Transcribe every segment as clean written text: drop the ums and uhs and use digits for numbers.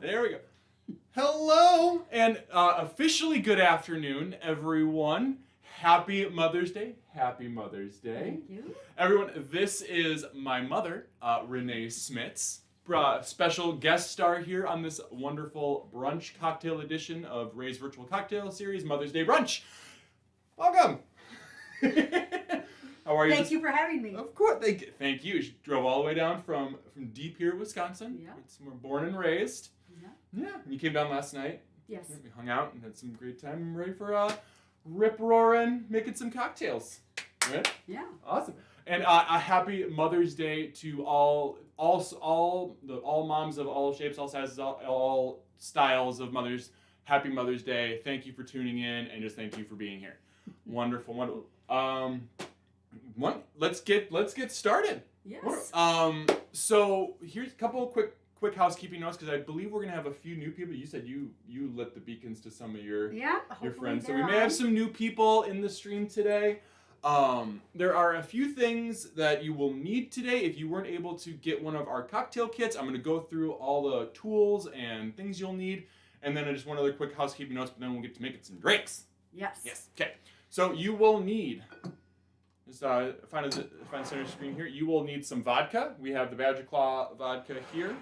There we go. Hello, and officially good afternoon, everyone. Happy Mother's Day. Happy Mother's Day. Thank you. Everyone, this is my mother, Renee Smits. Special guest star here on this wonderful brunch cocktail edition of Ray's virtual cocktail series, Mother's Day Brunch. Welcome. How are you? Thank you for having me. Of course. Thank you. She drove all the way down from deep here, Wisconsin. Yeah. It's where born and raised. Yeah. Yeah. And you came down last night. Yes. We hung out and had some great time. I'm ready for rip-roaring, making some cocktails. Right? Yeah. Awesome. And a happy Mother's Day to all moms of all shapes, all sizes, all styles of mothers. Happy Mother's Day. Thank you for tuning in, and just thank you for being here. Wonderful, wonderful. Let's get started. Yes. So here's a couple of quick housekeeping notes, because I believe we're gonna have a few new people. You said you lit the beacons to some of your friends, so we may have some new people in the stream today. There are a few things that you will need today if you weren't able to get one of our cocktail kits. I'm gonna go through all the tools and things you'll need, and then just one other quick housekeeping notes, but then we'll get to making some drinks. Yes. Yes. Okay. So you will need. Just find the center screen here. You will need some vodka. We have the Badger Claw vodka here.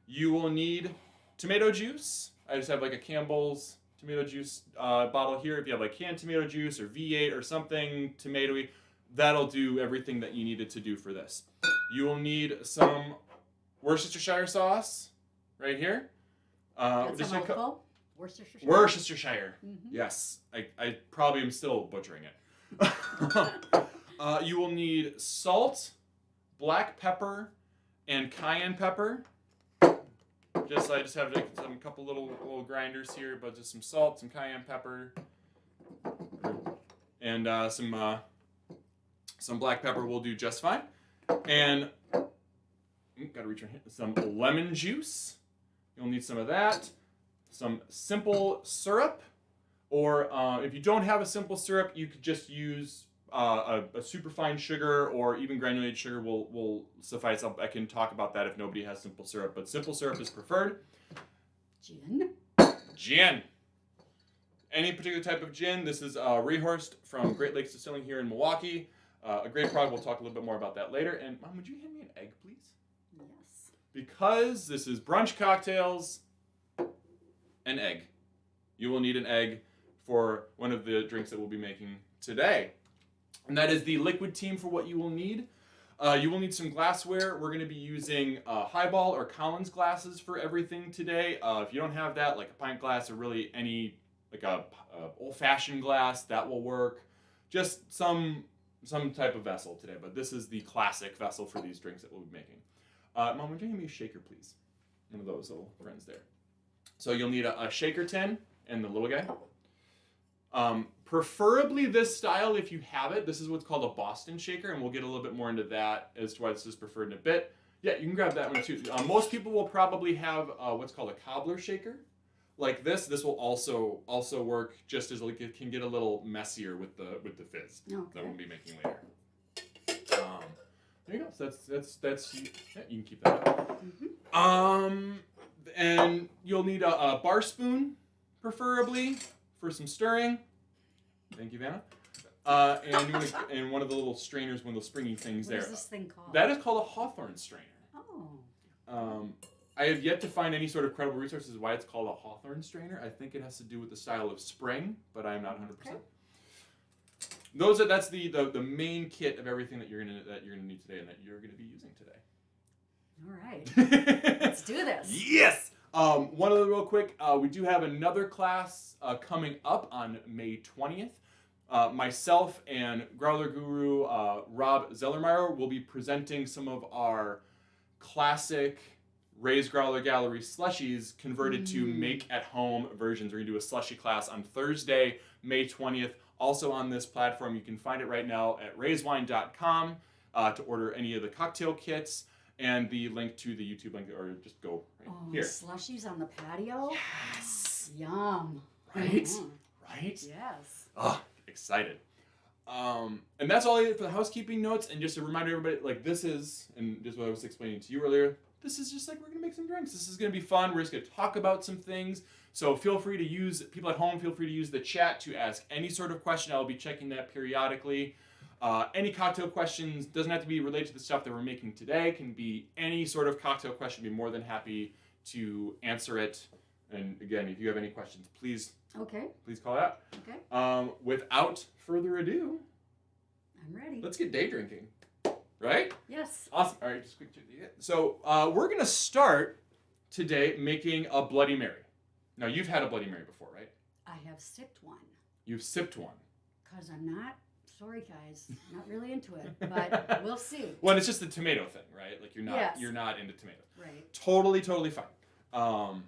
You will need tomato juice. I just have like a Campbell's tomato juice bottle here. If you have like canned tomato juice or V8 or something tomatoey, that'll do everything that you needed to do for this. You will need some Worcestershire sauce right here. That's a mouthful. Worcestershire. Worcestershire. Mm-hmm. Yes. I probably am still butchering it. You will need salt, black pepper, and cayenne pepper. I just have like a couple little grinders here, but just some salt, some cayenne pepper, and some black pepper will do just fine. And gotta reach some lemon juice. You'll need some of that. Some simple syrup. Or if you don't have a simple syrup, you could just use a superfine sugar, or even granulated sugar will suffice. I can talk about that if nobody has simple syrup, but simple syrup is preferred. Gin. Any particular type of gin. This is Rehorst from Great Lakes Distilling here in Milwaukee. A great product. We'll talk a little bit more about that later. And Mom, would you hand me an egg, please? Yes. Because this is brunch cocktails, an egg. You will need an egg for one of the drinks that we'll be making today. And that is the liquid team for what you will need. You will need some glassware. We're going to be using highball or Collins glasses for everything today. If you don't have that, like a pint glass or really any, like a old-fashioned glass, that will work. Just some type of vessel today, but this is the classic vessel for these drinks that we'll be making. Mom, would you hand me a shaker, please? One of those little friends there. So you'll need a shaker tin and the little guy. Preferably this style if you have it. This is what's called a Boston shaker, and we'll get a little bit more into that as to why this is preferred in a bit. Yeah, you can grab that one too. Most people will probably have what's called a cobbler shaker. Like this. This will also work, just as like it can get a little messier with the fizz. Okay. That we'll be making later. There you go. So that's yeah, you can keep that up. Mm-hmm. And you'll need a bar spoon, preferably, for some stirring. Thank you, Vanna. And one of the little strainers, one of those springy things there. What is this thing called? That is called a Hawthorne strainer. Oh. I have yet to find any sort of credible resources why it's called a Hawthorne strainer. I think it has to do with the style of spring, but I'm not 100%. Okay. That's the main kit of everything that you're gonna need today and that you're gonna be using today. All right. Let's do this. Yes. One other real quick. We do have another class coming up on May 20th. Myself and Growler Guru Rob Zellermeyer will be presenting some of our classic Ray's Growler Gallery slushies converted to make-at-home versions. We're going to do a slushie class on Thursday, May 20th. Also on this platform, you can find it right now at rayswine.com to order any of the cocktail kits, and the link to the YouTube link, or just go right here. Slushies on the patio? Yes. Yum. Right? Mm-hmm. Right? Yes. Oh, excited. And that's all I did for the housekeeping notes. And just to remind everybody, like this is, and just what I was explaining to you earlier, this is just like we're gonna make some drinks. This is gonna be fun. We're just gonna talk about some things. So feel free to use, people at home, feel free to use the chat to ask any sort of question. I'll be checking that periodically. Any cocktail questions, doesn't have to be related to the stuff that we're making today, can be any sort of cocktail question. I'd be more than happy to answer it. And again, if you have any questions, please call out. Okay. Without further ado, I'm ready. let's get day drinking. Right? Yes. Awesome. All right, just quick. So we're going to start today making a Bloody Mary. Now, you've had a Bloody Mary before, right? I have sipped one. You've sipped one. Because I'm not, sorry guys, not really into it, but we'll see. Well, it's just the tomato thing, right? Like you're not into tomato. Right. Totally fine.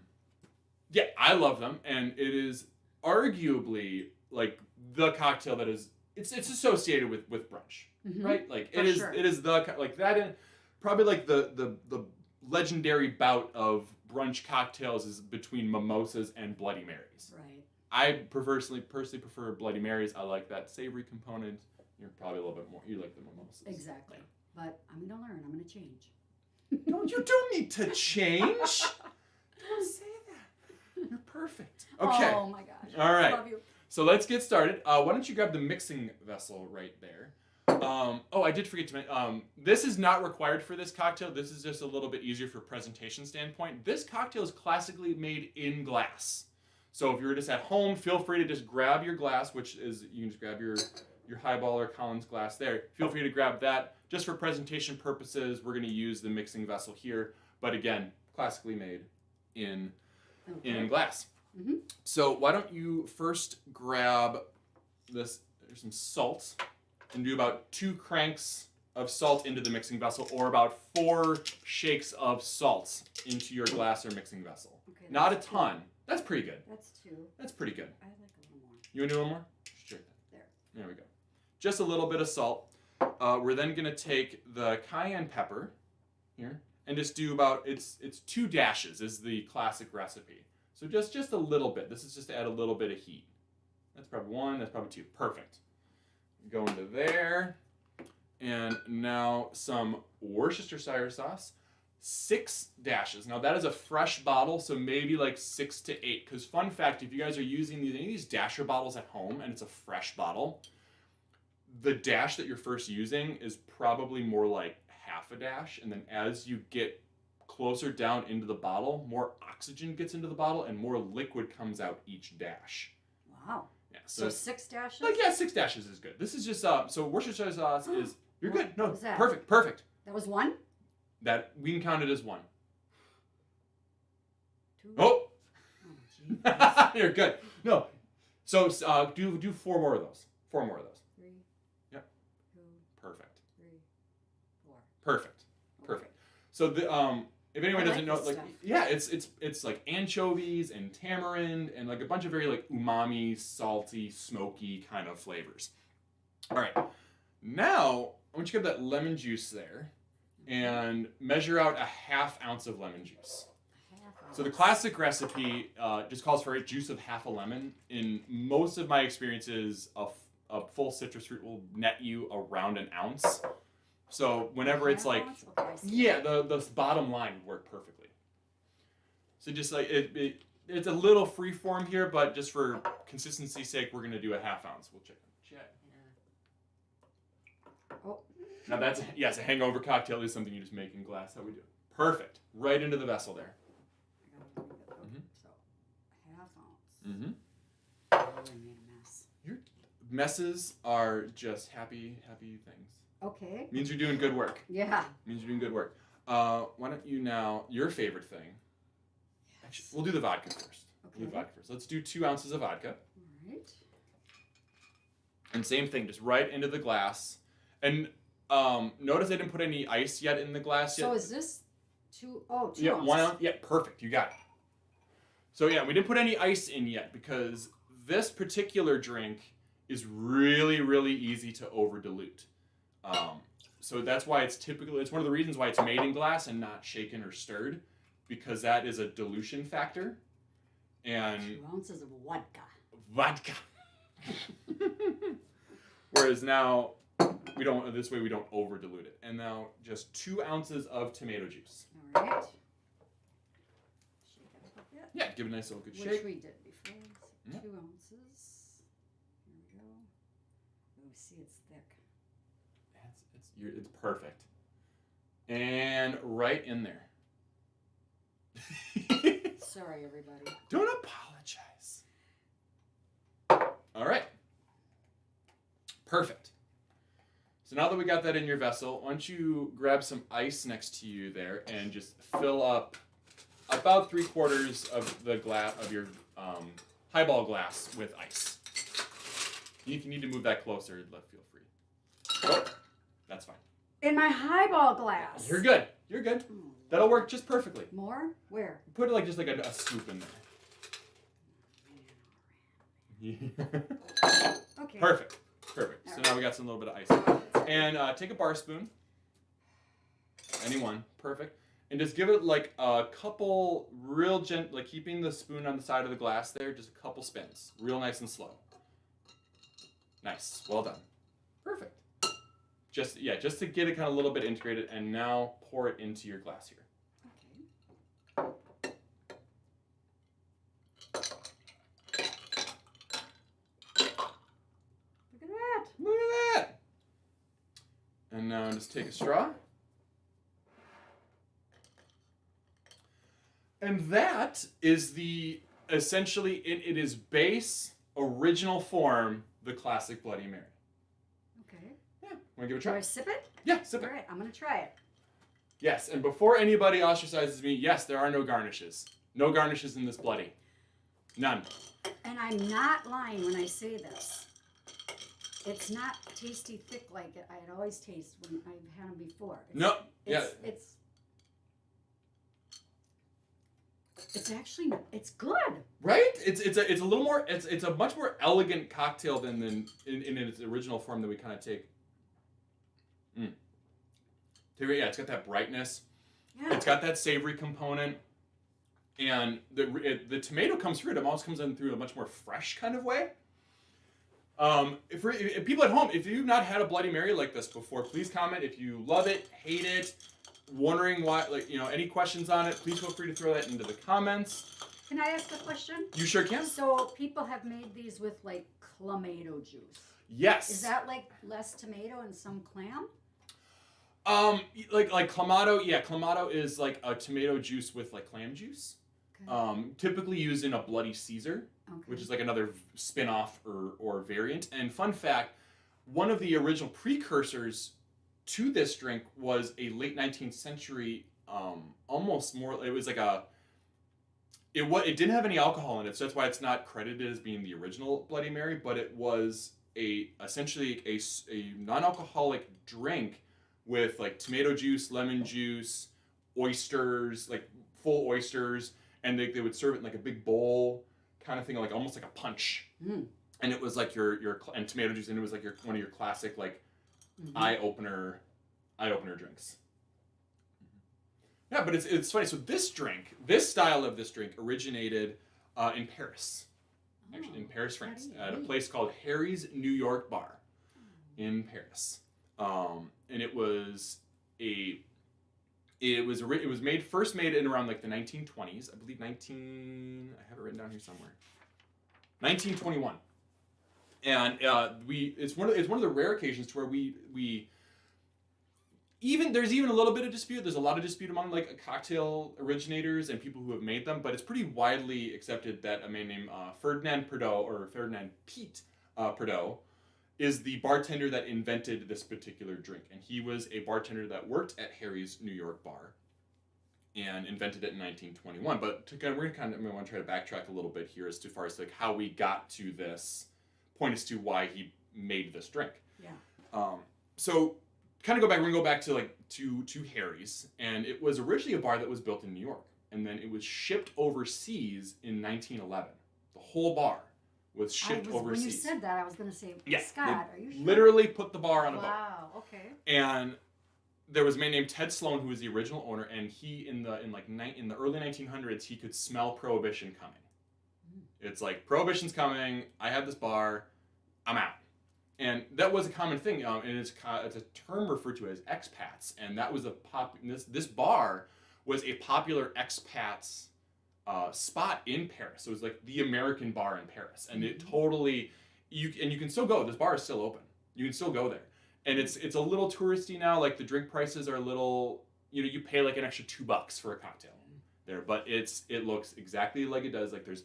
Yeah, I love them, and it is arguably like the cocktail that is it's associated with brunch, right? Like For it is sure. it is the like that and probably like the legendary bout of brunch cocktails is between mimosas and Bloody Marys. Right. I personally prefer Bloody Marys. I like that savory component. You're probably a little bit more. You like the mimosas. Exactly. But I'm going to learn. I'm going to change. You don't need to change. Don't say that. You're perfect. Okay. Oh my gosh. All right. Love you. So let's get started. Why don't you grab the mixing vessel right there? I did forget to mention, this is not required for this cocktail. This is just a little bit easier for presentation standpoint. This cocktail is classically made in glass. So if you're just at home, feel free to just grab your glass, which is, you can just grab your highball or Collins glass there. Feel free to grab that. Just for presentation purposes, we're going to use the mixing vessel here. But again, classically made in glass. Mm-hmm. So why don't you first grab this, there's some salt, and do about 2 cranks of salt into the mixing vessel, or about 4 shakes of salt into your glass or mixing vessel. Okay, Not a that's ton. That's pretty good. That's 2. That's pretty good. I like a little more. You want to do one more? Sure. There. We go. Just a little bit of salt. We're then going to take the cayenne pepper here and just do about, it's 2 dashes is the classic recipe. So just a little bit. This is just to add a little bit of heat. That's probably 1, that's probably 2. Perfect. Go into there. And now some Worcestershire sauce. 6 dashes. Now that is a fresh bottle, so maybe like 6 to 8. Because fun fact, if you guys are using any of these dasher bottles at home and it's a fresh bottle, the dash that you're first using is probably more like half a dash. And then as you get closer down into the bottle, more oxygen gets into the bottle and more liquid comes out each dash. Wow. Yeah. So 6 dashes? Like, yeah, 6 dashes is good. This is just, so Worcestershire sauce is, you're good. No, What was that? perfect. That was 1? That, we can count it as 1. 2? Oh! Oh, jeez. You're good. No. So, do 4 more of those. 4 more of those. 3. Yep. 2. Perfect. 3. 4. Perfect. Okay. So the if anyone I doesn't like know, this like stuff. yeah, it's like anchovies and tamarind and like a bunch of very like umami, salty, smoky kind of flavors. All right, now I want you to get that lemon juice there and measure out a ½ ounce of lemon juice. So the classic recipe just calls for a juice of half a lemon. In most of my experiences, a full citrus fruit will net you around an ounce. So whenever it's like, Okay, I see. yeah, the bottom line would work perfectly. So just like, it's a little free form here, but just for consistency's sake, we're going to do a ½ ounce. We'll check. Oh. Now that's, yes, a hangover cocktail is something you just make in glass. How we do it. Perfect. Right into the vessel there. Okay, so, ½ ounce. Mm-hmm. I really made a mess. Messes are just happy things. Okay. Means you're doing good work. Yeah. Means you're doing good work. Why don't you now, your favorite thing. Actually, we'll do the vodka first. Okay. We'll do the vodka first. Let's do 2 ounces of vodka. All right. And same thing, just right into the glass. And notice I didn't put any ice yet in the glass yet. So is this 2? Oh, 2 yeah, ounces. 1 ounce. Yeah, perfect. You got it. So yeah, we didn't put any ice in yet because this particular drink is really easy to over dilute. So that's why it's one of the reasons why it's made in glass and not shaken or stirred, because that is a dilution factor. And 2 ounces of vodka. vodka. Whereas now, we don't over dilute it. And now just 2 ounces of tomato juice. All right. Shake it up a bit. Yeah, give it a nice little good Which shake. we did before. So Yep. 2 ounces. Here we go. Oh, see, it's thick. It's perfect. And right in there. Sorry, everybody. Don't apologize. All right. Perfect. So now that we got that in your vessel, why don't you grab some ice next to you there and just fill up about 3/4 of the glass of your highball glass with ice. If you need to move that closer, feel free. Oh, that's fine. In my highball glass. You're good. You're good. Oh, That'll work just perfectly. more? Where? Put it just like a scoop in there. Okay. Perfect. Perfect. So now we got some little bit of ice. And take a bar spoon. Any one. Perfect. And just give it like a couple real like keeping the spoon on the side of the glass there, just a couple spins. Real nice and slow. Nice. Well done. Perfect. Just to get it kind of a little bit integrated, and now pour it into your glass here. Okay. Look at that. Look at that. And now just take a straw. And that is essentially, it is base, original form, the classic Bloody Mary. Okay. Yeah. Want to give it a Do try? I sip it? Yeah, sip All it. right, I'm going to try it. Yes, and before anybody ostracizes me, yes, there are no garnishes. No garnishes in this Bloody. None. And I'm not lying when I say this. It's not tasty thick like I had always tasted when I've had them before. No. Yeah. It's actually it's good. Right? It's a little more. It's a much more elegant cocktail than in its original form that we kind of take. Yeah, it's got that brightness. Yeah. It's got that savory component, and the tomato comes through. It almost comes in through a much more fresh kind of way. If people at home, if you've not had a Bloody Mary like this before, please comment if you love it, hate it, wondering why, any questions on it. Please feel free to throw that into the comments. Can I ask a question? You sure can. So people have made these with like clamato juice. Yes. Is that like less tomato and some clam? Like clamato. Yeah, clamato is like a tomato juice with like clam juice. Okay. Typically used in a Bloody Caesar, which is like another spin-off or variant. And fun fact, one of the original precursors to this drink was a late 19th century, almost more. It was like it didn't have any alcohol in it, so that's why it's not credited as being the original Bloody Mary. But it was essentially a non-alcoholic drink with like tomato juice, lemon juice, oysters, like full oysters, and they would serve it in like a big bowl kind of thing, like almost like a punch. Mm. And it was like your and tomato juice, and it was like one of your classic like eye opener drinks. Yeah, but it's funny. So this style of this drink originated in Paris, actually in Paris, France, at a place called Harry's New York Bar in Paris. And it was first made in around like the 1920s, I believe I have it written down here somewhere. 1921. And it's one of the rare occasions to where there's even a little bit of dispute. There's a lot of dispute among like cocktail originators and people who have made them, but it's pretty widely accepted that a man named Ferdinand Pete Perdoux is the bartender that invented this particular drink. And he was a bartender that worked at Harry's New York Bar and invented it in 1921. But I want to try to backtrack a little bit here as far as like how we got to this point as to why he made this drink. Yeah. So kind of we're gonna go back to to Harry's, and it was originally a bar that was built in New York, and then it was shipped overseas in 1911. The whole bar was shipped overseas. When you said that, I was going to say, yeah, Scott, are you sure? Literally put the bar on a boat. Wow, okay. And there was a man named Ted Sloan who was the original owner, and he in the early 1900s he could smell Prohibition coming. It's like Prohibition's coming. I have this bar. I'm out. And that was a common thing, and it's a term referred to as expats, and that was this bar was a popular expats spot in Paris. So it was like the American bar in Paris, and it totally you can still go. This bar is still open. You can still go there, and it's a little touristy now. Like the drink prices are a little, you pay like an extra $2 for a cocktail there, but it looks exactly like it does. Like there's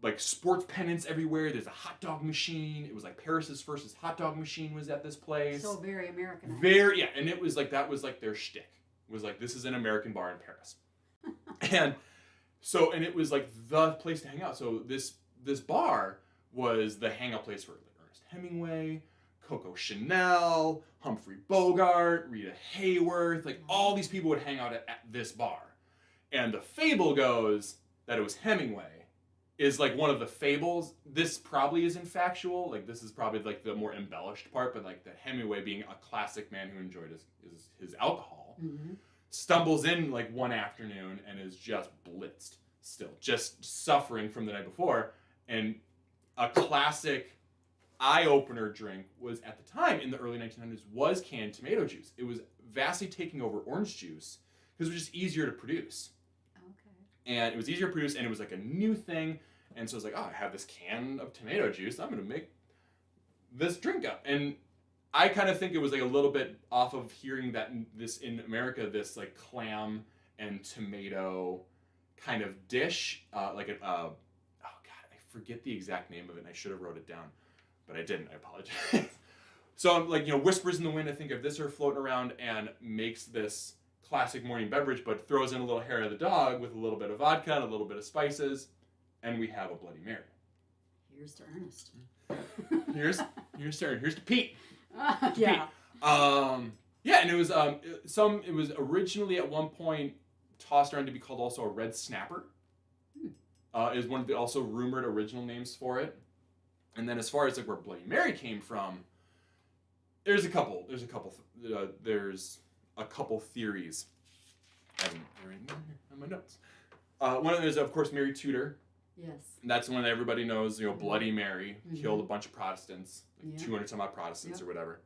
like sports pennants everywhere. There's a hot dog machine. It was like Paris's first hot dog machine was at this place. So very Americanized. And it was like that was like their shtick. It was like, this is an American bar in Paris. and it was like the place to hang out. So this bar was the hangout place for like Ernest Hemingway, Coco Chanel, Humphrey Bogart, Rita Hayworth. Like all these people would hang out at this bar. And the fable goes that it was Hemingway. Is like one of the fables. This probably isn't factual. Like this is probably like the more embellished part, but like that Hemingway, being a classic man who enjoyed his alcohol, stumbles in like one afternoon and is just blitzed, still just suffering from the night before. And a classic eye-opener drink was at the time in the early 1900s was canned tomato juice. It was vastly taking over orange juice because it was just easier to produce. And it was easier to produce, and it was like a new thing. And so I was like, oh, I have this can of tomato juice. I'm going to make this drink up. And I kind of think it was like a little bit off of hearing that this in America, this like clam and tomato kind of dish, oh God, I forget the exact name of it, and I should have wrote it down, but I didn't. I apologize. So I'm like, whispers in the wind. I think of this are floating around and makes this classic morning beverage, but throws in a little hair of the dog with a little bit of vodka and a little bit of spices, and we have a Bloody Mary. Here's to Ernest. Here's to Ernest. Here's to Pete. Yeah. Pete. And it was originally at one point tossed around to be called also a red snapper. Is one of the also rumored original names for it. And then as far as like where Bloody Mary came from, there's a couple theories. They're in on my notes. One of them is, of course, Mary Tudor. Yes. And that's one that everybody knows, Bloody Mary killed a bunch of Protestants, 200 some odd Protestants or whatever.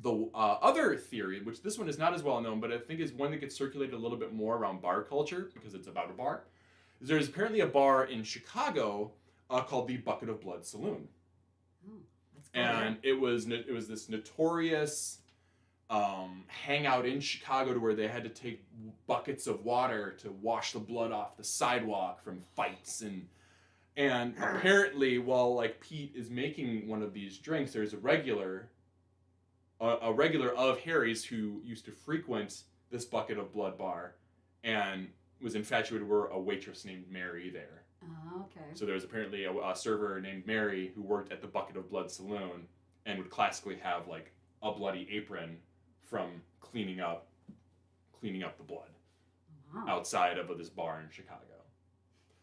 The other theory, which this one is not as well known, but I think is one that gets circulated a little bit more around bar culture because it's about a bar, is there's apparently a bar in Chicago called the Bucket of Blood Saloon. Oh, that's cool. And it was this notorious hangout in Chicago to where they had to take buckets of water to wash the blood off the sidewalk from fights and apparently while like Pete is making one of these drinks, there's a regular of Harry's who used to frequent this Bucket of Blood bar and was infatuated with a waitress named Mary there. Oh, okay. So there was apparently a server named Mary who worked at the Bucket of Blood Saloon and would classically have like a bloody apron from cleaning up the blood outside of this bar in Chicago.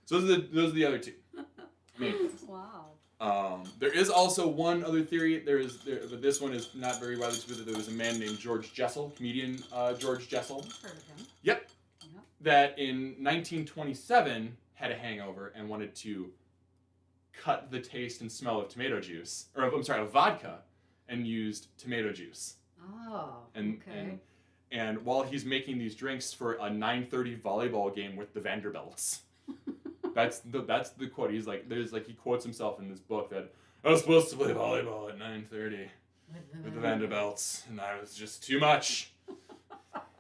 So those are the other two. Wow. There is also one other theory. But this one is not very widely distributed. There was a man named George Jessel, comedian George Jessel. I've heard of him. Yep. That in 1927 had a hangover and wanted to cut the taste and smell of tomato juice, of vodka, and used tomato juice. Oh, okay. And while he's making these drinks for a 9:30 volleyball game with the Vanderbilts, that's the quote. He's like, he quotes himself in this book that I was supposed to play volleyball at 9:30 with the Vanderbilts, and I was just too much.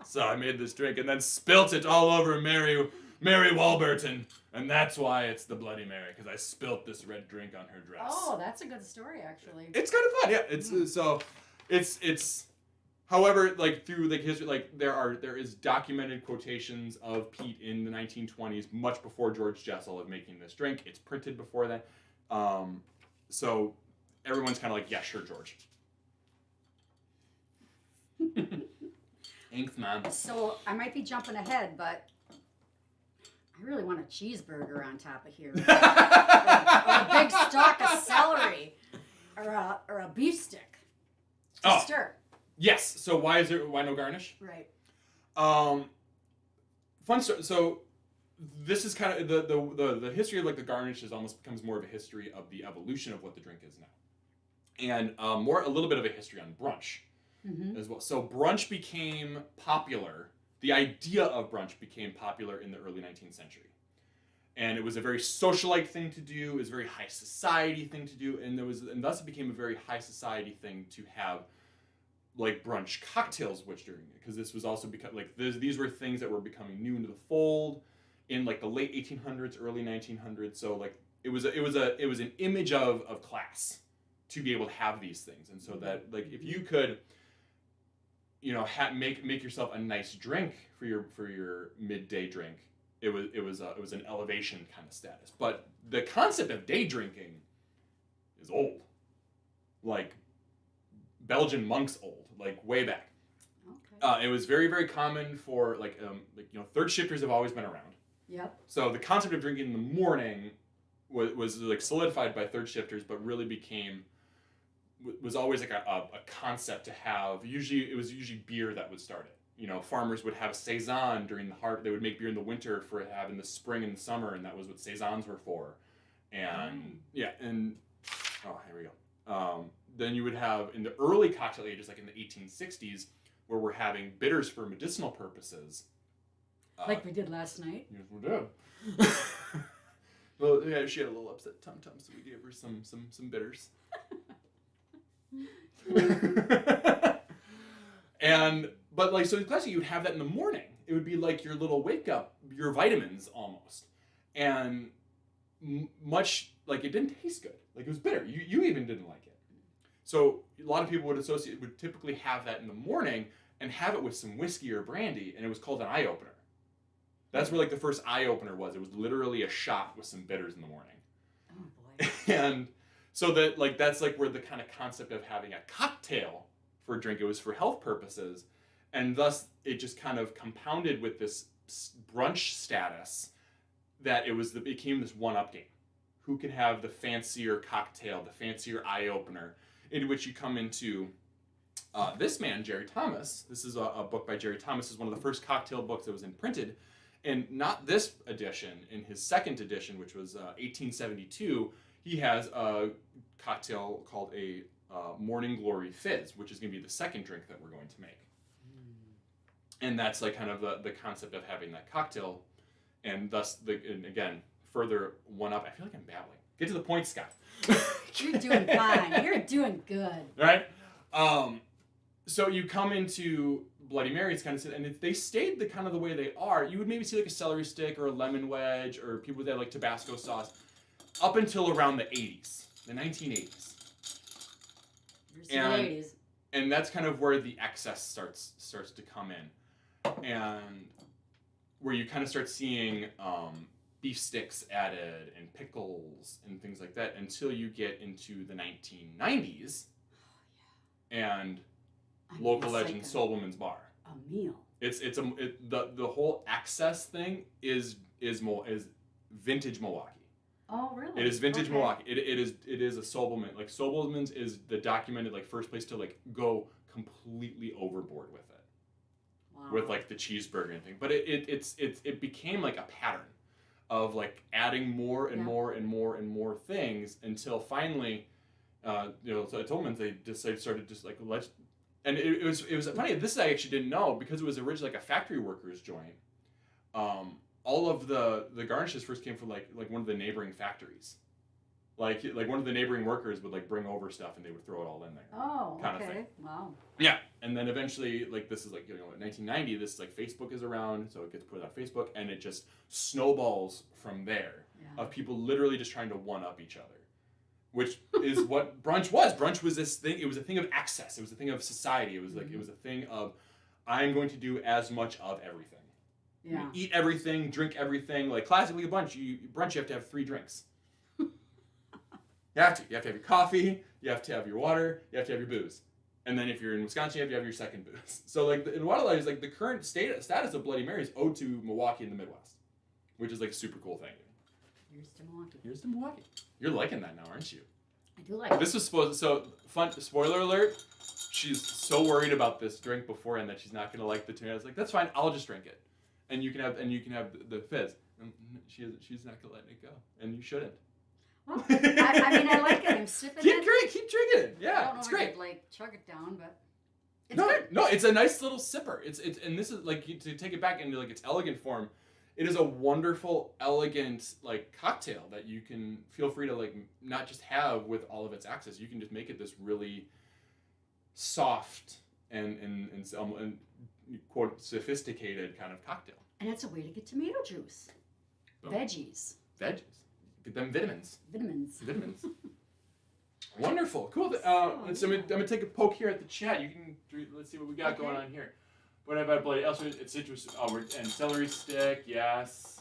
So I made this drink and then spilt it all over Mary Walberton, and that's why it's the Bloody Mary, because I spilt this red drink on her dress. Oh, that's a good story, actually. It's kind of fun, yeah. It's however, like through like history, like there is documented quotations of Pete in the 1920s, much before George Jessel of making this drink. It's printed before that, so everyone's kind of like, yeah, sure, George. Thanks, Mom. So I might be jumping ahead, but I really want a cheeseburger on top of here, or a big stalk of celery, or a beef stick to stir. Yes. So why no garnish? Right. Fun story. So this is kind of the history of like the garnish is almost becomes more of a history of the evolution of what the drink is now. and a little bit of a history on brunch as well. So brunch became popular. The idea of brunch became popular in the early 19th century. And it was a very socialite thing to do. It was a very high society thing to do. And thus it became a very high society thing to have like brunch cocktails which during it. Because this was also these were things that were becoming new into the fold in like the late 1800s, early 1900s. So like it was an image of class to be able to have these things. And so that like if you could make yourself a nice drink for your midday drink, it was an elevation kind of status. But the concept of day drinking is old, like Belgian monks old, like way back. Okay. It was very, very common for third shifters have always been around. Yep. So the concept of drinking in the morning was like solidified by third shifters, but really was always like a concept to have. It was usually beer that would start it. Farmers would have saison during the harvest. They would make beer in the winter for have in the spring and the summer, and that was what saisons were for. And here we go. Then you would have in the early cocktail ages, like in the 1860s, where we're having bitters for medicinal purposes. Like we did last night. Yes, we did. Well, yeah, she had a little upset tum-tum, so we gave her some bitters. So classically, you'd have that in the morning. It would be like your little wake up, your vitamins almost, and much like it didn't taste good. Like it was bitter. You even didn't like it. So a lot of people would typically have that in the morning and have it with some whiskey or brandy, and it was called an eye opener. That's where like the first eye opener was. It was literally a shot with some bitters in the morning. Oh boy. And so that's like where the kind of concept of having a cocktail for a drink, it was for health purposes, and thus it just kind of compounded with this brunch status that it became this one-up game. Who could have the fancier cocktail, the fancier eye opener, into which you come into this man, Jerry Thomas. This is a book by Jerry Thomas. This is one of the first cocktail books that was imprinted. And not this edition, in his second edition, which was 1872, he has a cocktail called a Morning Glory Fizz, which is going to be the second drink that we're going to make. And that's like kind of the concept of having that cocktail, and thus, and again, further one up. I feel like I'm babbling. Get to the point, Scott. You're doing fine. You're doing good. Right? So you come into Bloody Marys kind of, and if they stayed the kind of the way they are, you would maybe see like a celery stick or a lemon wedge or people that like Tabasco sauce up until around the 80s, the 1980s. And that's kind of where the excess starts to come in, and where you kind of start seeing beef sticks added and pickles and things like that until you get into the 1990s and local legend like Sobelman's Bar. A meal. The whole access thing is vintage Milwaukee. Oh, really? It is vintage Milwaukee. It is a Sobelman. Like Sobelman's is the documented like first place to like go completely overboard with it. Wow. With like the cheeseburger and thing. But it became like a pattern of like adding more and more and more and more things until finally so at Sobelman's they started just like let's. And it was funny. This I actually didn't know because it was originally like a factory workers joint. All of the garnishes first came from like one of the neighboring factories, like one of the neighboring workers would like bring over stuff and they would throw it all in there. Oh, kind okay. of thing. Wow. Yeah, and then eventually like this is like 1990. This like Facebook is around, so it gets put on Facebook, and it just snowballs from there of people literally just trying to one up each other. Which is what brunch was. Brunch was this thing. It was a thing of access. It was a thing of society. It was like it was a thing of, I'm going to do as much of everything. Yeah. You eat everything, drink everything. Like classically, brunch you have to have 3 drinks. You have to. You have to have your coffee. You have to have your water. You have to have your booze. And then if you're in Wisconsin, you have to have your second booze. So like in Waterloo, like the current status of Bloody Mary is owed to Milwaukee and the Midwest, which is like a super cool thing. Here's to Milwaukee. Here's to Milwaukee. You're liking that now, aren't you? I do like it. This was supposed so fun. Spoiler alert. She's so worried about this drink beforehand that she's not gonna like the tuna. I was like, that's fine. I'll just drink it, and you can have the fizz. And she's not gonna let it go, and you shouldn't. Well, I mean, I like it. I'm sipping it. Keep drinking it. Yeah. chug it down, but it's No, good. no, it's a nice little sipper. It's and this is like to take it back into like its elegant form. It is a wonderful, elegant like cocktail that you can feel free to like not just have with all of its access. You can just make it this really soft and quote sophisticated kind of cocktail. And it's a way to get tomato juice. Boom. Veggies. Veggies, get them vitamins. Vitamins. Wonderful, cool. I'm gonna take a poke here at the chat. You can let's see what we got going on here. What have I played? Also, it's citrus. Oh, and celery stick. Yes.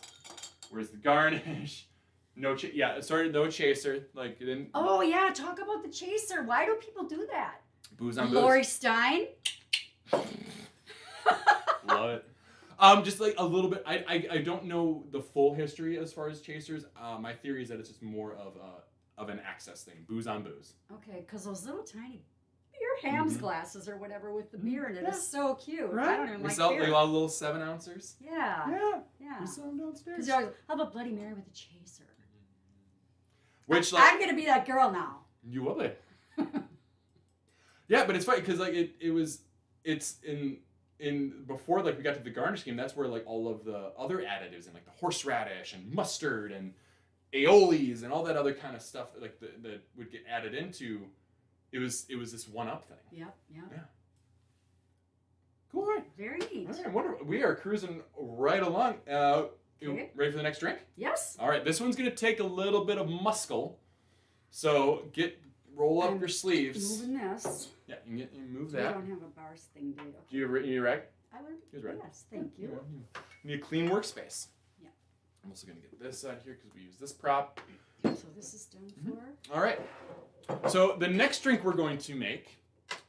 Where's the garnish? No, no chaser. Like it didn't. Oh yeah, talk about the chaser. Why do people do that? Booze on Lori booze. Stein. Love it. Just like a little bit. I don't know the full history as far as chasers. My theory is that it's just more of an access thing. Booze on booze. Okay, because those little tiny beer hams glasses or whatever with the beer in it is so cute. Right? I don't even We like sell beer. like all the little 7-ouncers. Yeah. Yeah. We sell them downstairs. Because you're always, how about Bloody Mary with a chaser? Which I'm gonna be that girl now. You will be. Yeah, but it's funny because like it's in before like we got to the garnish scheme. That's where like all of the other additives and like the horseradish and mustard and aiolis and all that other kind of stuff like that would get added into. It was this one-up thing. Yep. Yeah. Cool. Right. Very neat. All right. Wonderful. We are cruising right along. You Okay. ready for the next drink? Yes. All right. This one's gonna take a little bit of muscle. So roll up your sleeves. Moving this. Yeah, you move We that. don't have a bars thing, do you? Do you rag? I would. Here's rag. Yes, thank you. You need a clean workspace. Yeah. I'm also gonna get this out here because we use this prop. So this is done for. All right. So the next drink we're going to make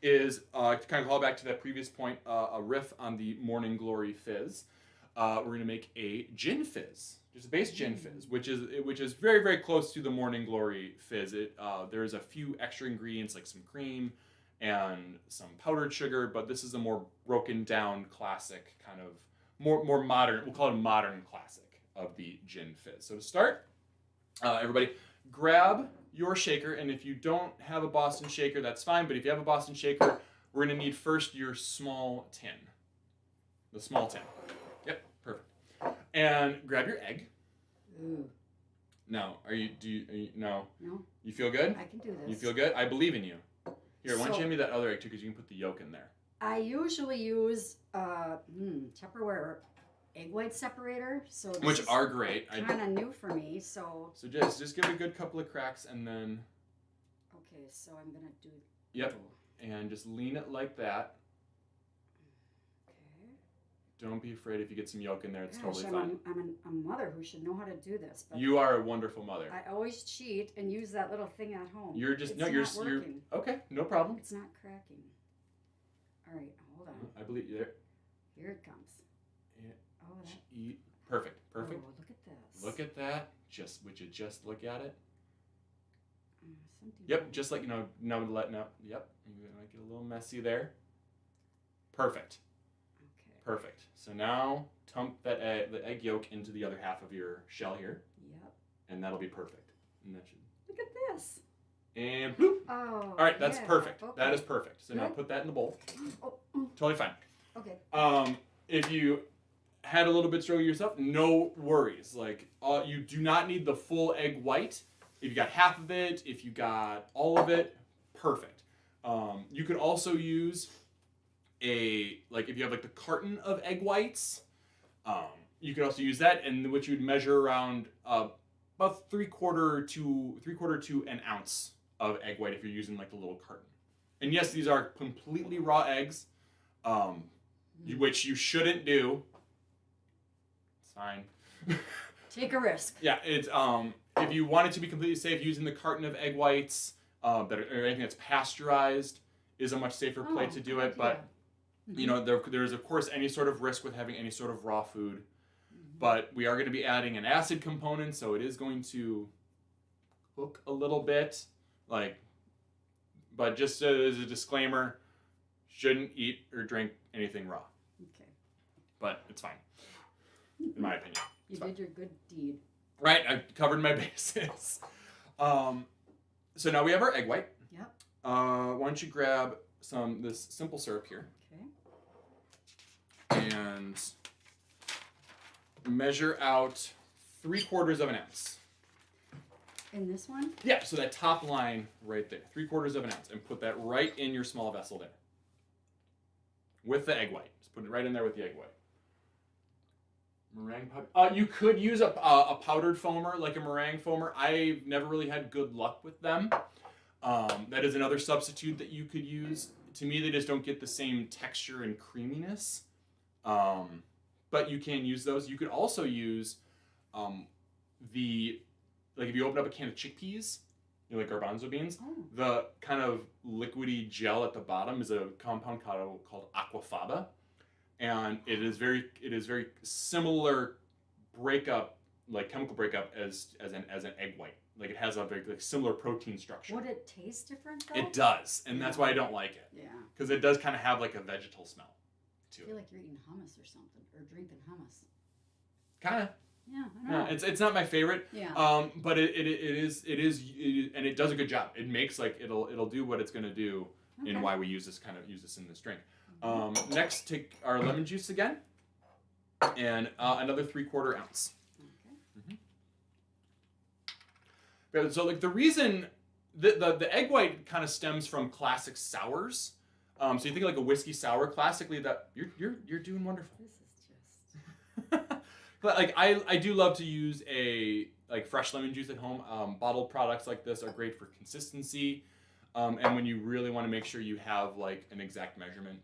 is to kind of call back to that previous point, a riff on the Morning Glory Fizz. We're gonna make a Gin Fizz, just a base Gin Fizz, which is very very close to the Morning Glory Fizz. There's a few extra ingredients like some cream and some powdered sugar, but this is a more broken down classic kind of more modern. We'll call it a modern classic of the Gin Fizz. So to start, everybody grab your shaker, and if you don't have a Boston shaker, that's fine. But if you have a Boston shaker, we're gonna need first your small tin. The small tin. Yep, perfect. And grab your egg. Ooh. Now, no? No. You feel good? I can do this. You feel good? I believe in you. Here, why don't So- you hand me that other egg too, because you can put the yolk in there. I usually use Tupperware egg white separator. So this Which is are great. kind of new for me. So So just give it a good couple of cracks, and then okay, so I'm gonna do. yep, and just lean it like that. Okay. Don't be afraid if you get some yolk in there. It's Gosh, totally fine. I'm a mother who should know how to do this, but You are a wonderful mother. I always cheat and use that little thing at home. You're just it's no, not you're working. okay. No problem. It's not cracking. All right, hold on. I believe you there. Here it comes. Yeah. Oh, that. Perfect. Oh, look at this. Look at that. Would you just look at it? Something Yep. wrong. Just like no. Yep. You might get a little messy there. Perfect. Okay. Perfect. So now dump the egg yolk into the other half of your shell here, Yep. and that'll be perfect. And that should. Look at this. And bloop. Oh. All right, that's yeah, perfect. okay. That is perfect. So now Good. put that in the bowl. Oh, Totally fine. okay. If you had a little bit struggle yourself, no worries. Like you do not need the full egg white. If you got half of it, if you got all of it, perfect. You could also use if you have like the carton of egg whites, you could also use that, and which you'd measure around about three quarter to an ounce of egg white if you're using like the little carton. And yes, these are completely raw eggs, which you shouldn't do. It's fine. Take a risk. Yeah, it's if you want it to be completely safe, using the carton of egg whites or anything that's pasteurized is a much safer play to do it. But you know, there's of course any sort of risk with having any sort of raw food. But we are going to be adding an acid component, so it is going to cook a little bit. But just as a disclaimer, shouldn't eat or drink anything raw. Okay. But it's fine, in my opinion. You did your good deed. Right, I covered my bases. So now we have our egg white. Yep. Why don't you grab this simple syrup here. Okay. And measure out 3/4 of an ounce. In this one? Yeah, so that top line right there, 3/4 of an ounce, and put that right in your small vessel there. With the egg white. Just put it right in there with the egg white. Meringue powder. You could use a powdered foamer, like a meringue foamer. I've never really had good luck with them. That is another substitute that you could use. To me, they just don't get the same texture and creaminess. But you can use those. You could also use if you open up a can of chickpeas, like garbanzo beans, the kind of liquidy gel at the bottom is a compound called aquafaba. And it is very similar breakup, like chemical breakup as an egg white. Like it has a very similar protein structure. Would it taste different though? It does, and that's why I don't like it. Yeah. Because it does kind of have like a vegetal smell to I feel like you're eating hummus or something, or drinking hummus. Kind of. Yeah, I know. Yeah, it's not my favorite. Yeah. But it is, and it does a good job. It makes it'll do what it's gonna do, in why we use this in this drink. Next, take our lemon juice again, and another 3/4 ounce. Okay. So like the reason the egg white kind of stems from classic sours. So you think like a whiskey sour, classically that you're doing wonderful. This is just. But like I do love to use fresh lemon juice at home. Bottled products like this are great for consistency, and when you really want to make sure you have like an exact measurement.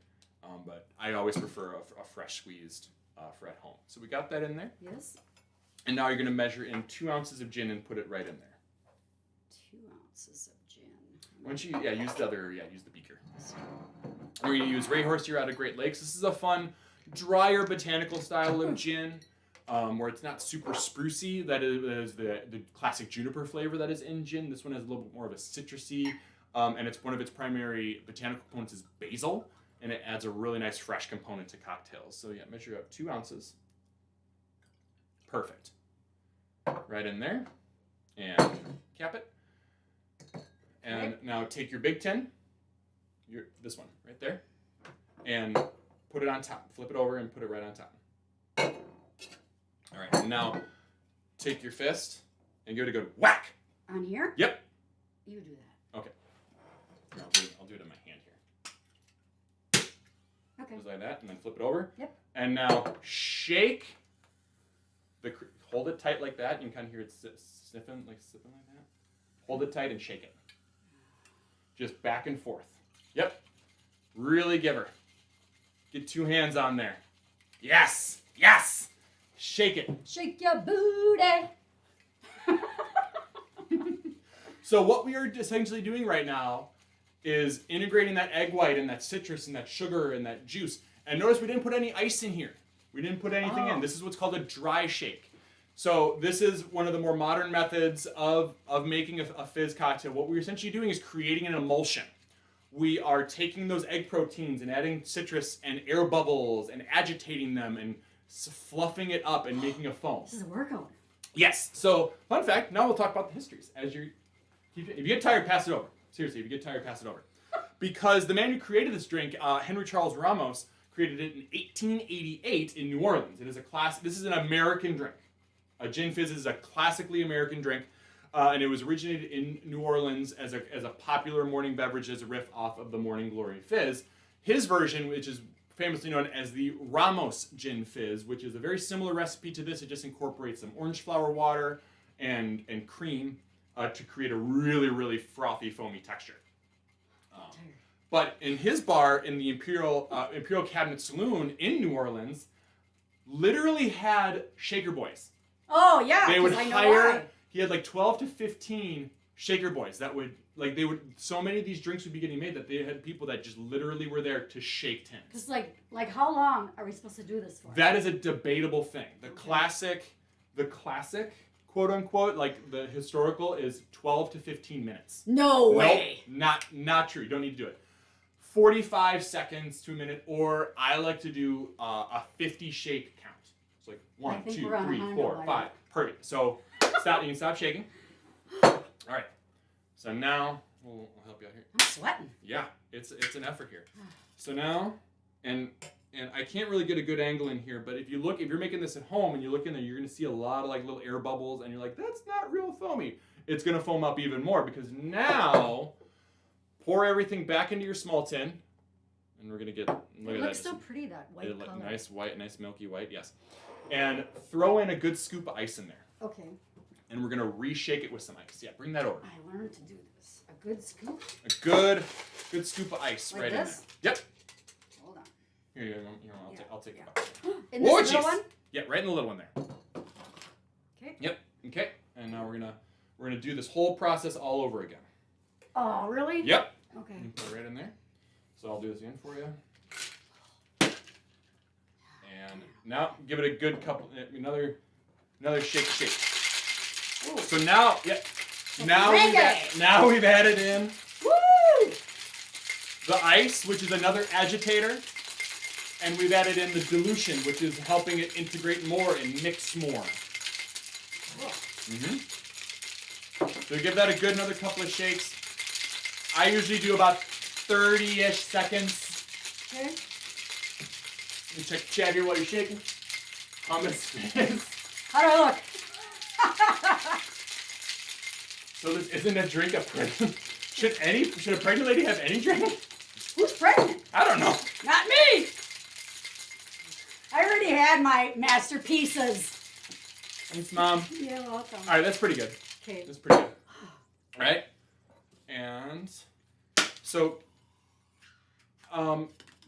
But I always prefer a fresh squeezed for at home. So we got that in there. Yes. And now you're going to measure in 2 ounces of gin and put it right in there. 2 ounces of gin. Why don't you use the beaker. We're going to use Rayhorse here out of Great Lakes. This is a fun, drier botanical style of gin, where it's not super sprucey. That is the classic juniper flavor that is in gin. This one has a little bit more of a citrusy, and it's one of its primary botanical components is basil. And it adds a really nice fresh component to cocktails. So yeah, measure up 2 ounces. Perfect. Right in there. And cap it. And now take your big tin, this one right there, and put it on top. Flip it over and put it right on top. All right, and now take your fist and give it a good whack. On here? Yep. You do that. Okay. I'll do it in my hand here. Okay. Just like that, and then flip it over. Yep. And now shake. Hold it tight like that. You can kind of hear it sipping like that. Hold it tight and shake it. Just back and forth. Yep. Really give her. Get 2 hands on there. Yes. Yes. Shake it. Shake your booty. So what we are essentially doing right now is integrating that egg white and that citrus and that sugar and that juice. And notice we didn't put any ice in here. We didn't put anything in. This is what's called a dry shake. So this is one of the more modern methods of making a fizz cocktail. What we're essentially doing is creating an emulsion. We are taking those egg proteins and adding citrus and air bubbles and agitating them and fluffing it up and making a foam. This is a workout. Yes. So fun fact, now we'll talk about the histories. If you get tired, pass it over. Seriously, if you get tired, pass it over. Because the man who created this drink, Henry Charles Ramos, created it in 1888 in New Orleans. It is this is an American drink. A Gin Fizz is a classically American drink, and it was originated in New Orleans as a popular morning beverage as a riff off of the Morning Glory Fizz. His version, which is famously known as the Ramos Gin Fizz, which is a very similar recipe to this. It just incorporates some orange flower water and cream to create a really, really frothy, foamy texture. But in his bar, in the Imperial Cabinet Saloon in New Orleans, literally had shaker boys. Oh yeah, they would I know hire. why. He had like 12 to 15 shaker boys that would so many of these drinks would be getting made that they had people that just literally were there to shake tins. Because like how long are we supposed to do this for? That is a debatable thing. The classic, quote unquote, like the historical is 12 to 15 minutes. No way. Nope, not true. You don't need to do it. 45 seconds to a minute, or I like to do a 50 shake count. It's like 1, 2, 3, 4, 5. Perfect. So you can stop shaking. All right. So now We'll help you out here. I'm sweating. Yeah, it's an effort here. So now, and I can't really get a good angle in here, but if you're making this at home and you look in there, you're gonna see a lot of like little air bubbles, and you're like, that's not real foamy. It's gonna foam up even more because now, pour everything back into your small tin, and we're gonna get look It at looks that. so pretty, that white color. Nice white, nice milky white, yes. And throw in a good scoop of ice in there. Okay. And we're gonna reshake it with some ice. Yeah, bring that over. I learned to do this. A good scoop. A good scoop of ice Like right this? in there. Yep. Hold on. Here you go. I'll take Yeah. it. In this Whoa, little jeez. one? Yeah, right in the little one there. Okay. Yep. Okay. And now we're gonna do this whole process all over again. Oh, really? Yep. Okay. You put it right in there. So I'll do this again for you. And now give it a good couple, another shake. Ooh. So now, yeah. Now Reggae. we've added in Woo! the ice, which is another agitator, and we've added in the dilution, which is helping it integrate more and mix more. So give that a good another couple of shakes. I usually do about 30-ish seconds. Okay. You check Chad here while you're shaking. Hummus. How do I look? So this isn't a drink of pregnant. Should a pregnant lady have any drink? Who's pregnant? I don't know. Not me! I already had my masterpieces. Thanks, Mom. You're welcome. All right, that's pretty good. Okay. That's pretty good. All right? And so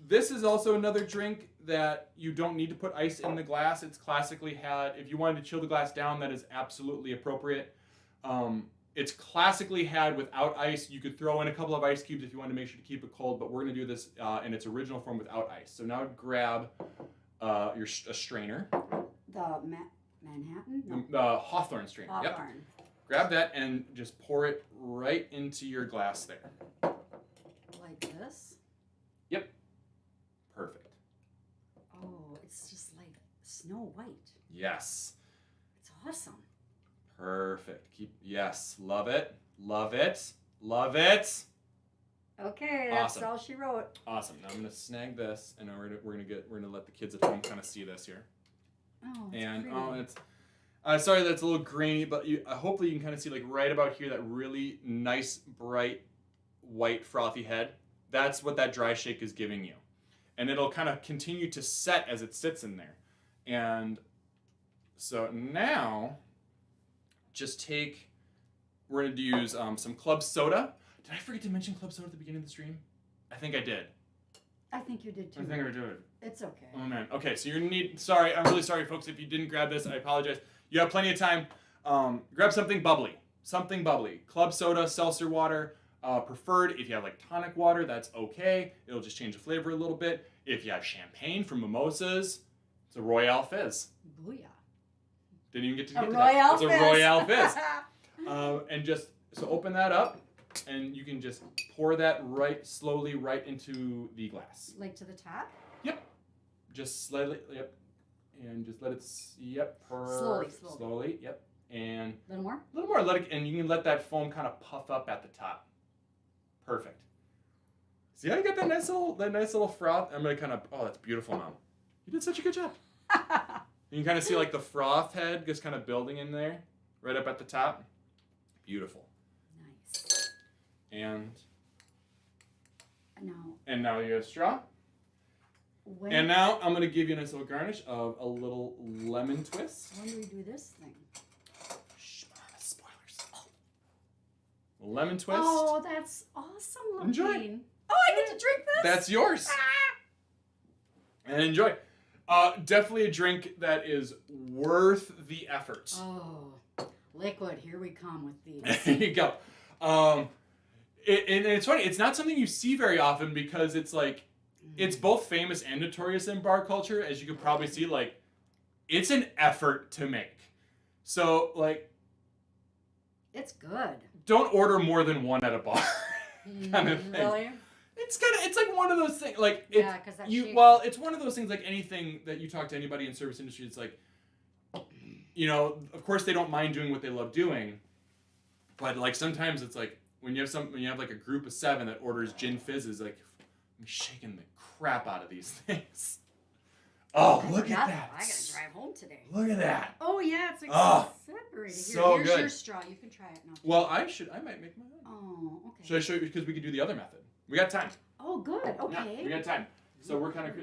this is also another drink that you don't need to put ice in the glass. It's classically had, if you wanted to chill the glass down, that is absolutely appropriate. It's classically had without ice. You could throw in a couple of ice cubes if you wanted to make sure to keep it cold, but we're going to do this in its original form without ice. So now grab a strainer. The Manhattan? No. The Hawthorne strainer. Yep. Hawthorne. Grab that and just pour it right into your glass there. Like this? Yep. Perfect. Oh, it's just like Snow White. Yes. It's awesome. Perfect. Yes. Love it. Love it. Love it. Okay, that's Awesome. all she wrote. Awesome. Now I'm gonna snag this, and we're gonna let the kids at home kind of see this here. Oh, it's And pretty. it's sorry that's a little grainy, but hopefully you can kind of see like right about here that really nice bright white frothy head. That's what that dry shake is giving you, and it'll kind of continue to set as it sits in there. And so now, we're gonna use some club soda. Did I forget to mention club soda at the beginning of the stream? I think I did. I think you did too. I think I did. It's okay. Oh man. Okay, so I'm really sorry folks if you didn't grab this. I apologize. You have plenty of time. Grab something bubbly. Club soda, seltzer water. Preferred if you have like tonic water, that's okay. It'll just change the flavor a little bit. If you have champagne from mimosas, it's a Royale Fizz. Booyah. Didn't even get to A get to Royale that. It's Fizz. a Royale Fizz. And just so open that up, and you can just pour that slowly right into the glass. Like to the top? Yep. Just slightly. Yep. And just let it. Yep. Slowly. Yep. And A little more? a little more. And you can let that foam kind of puff up at the top. Perfect. See how you got that nice little froth? I'm gonna kind of. Oh, that's beautiful, Mom. You did such a good job. You can kind of see like the froth head just kind of building in there, right up at the top. Beautiful. Nice. And No. now you have straw. And now I'm gonna give you a nice little garnish of a little lemon twist. When do we do this thing? Shh, spoilers. Lemon twist. Oh, that's awesome looking. Enjoy. Oh, I get to drink this? That's yours. And enjoy. Definitely a drink that is worth the effort. Oh, liquid. Here we come with these. There you go. And it's funny. It's not something you see very often because it's like, it's both famous and notorious in bar culture, as you could probably see. Like, it's an effort to make. So, like, It's good. don't order more than one at a bar. kind of thing. Really? It's like one of those things. Like, Yeah, because that shake- it's one of those things like anything that you talk to anybody in service industry. It's like, of course they don't mind doing what they love doing, but like sometimes it's like when you have like a group of 7 that orders Gin Fizzes, like I'm shaking the crap out of these things. Oh, look at that! I gotta drive home today. Look at that! Oh yeah, it's like separated. So here's good. your straw. You can try it now. Well, I might make my own. Oh, okay. Should I show you because we could do the other method? We got time. Oh, good. Okay. Yeah, we got time. So we're kind of